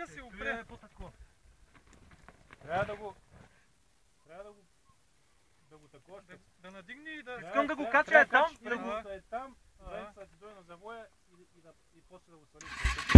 да се опре. Да го такова. Да надигне и да... Искам да го кача там. Да го е там, да ти дойде на завоя и после да го свали.